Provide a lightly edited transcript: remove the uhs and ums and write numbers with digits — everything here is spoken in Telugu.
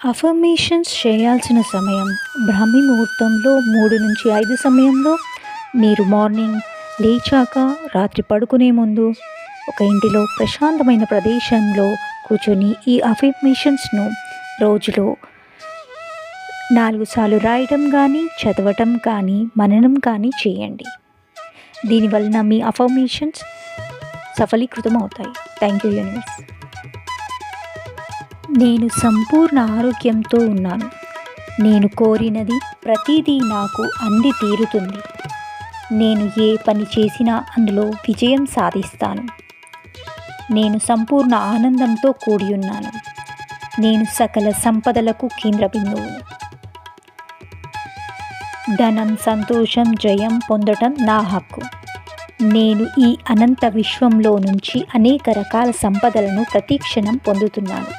అఫర్మేషన్స్ చేయాల్సిన సమయం బ్రాహ్మీ ముహూర్తంలో 3 నుంచి 5 సమయంలో, మీరు మార్నింగ్ లేచాక, రాత్రి పడుకునే ముందు ఒక ఇంటిలో ప్రశాంతమైన ప్రదేశంలో కూర్చొని ఈ అఫర్మేషన్స్ను రోజులో 4 సార్లు రాయడం కానీ, చదవటం కానీ, మననం కానీ చేయండి. దీనివలన మీ అఫర్మేషన్స్ సఫలీకృతం అవుతాయి. Thank you universe. నేను సంపూర్ణ ఆరోగ్యంతో ఉన్నాను. నేను కోరినది ప్రతిదీ నాకు అంది తీరుతుంది. నేను ఏ పని చేసినా అందులో విజయం సాధిస్తాను. నేను సంపూర్ణ ఆనందంతో కూడి ఉన్నాను. నేను సకల సంపదలకు కేంద్ర బిందువు. ధనం, సంతోషం, జయం పొందటం నా హక్కు. నేను ఈ అనంత విశ్వంలో నుంచి అనేక రకాల సంపదలను ప్రతిక్షణం పొందుతున్నాను.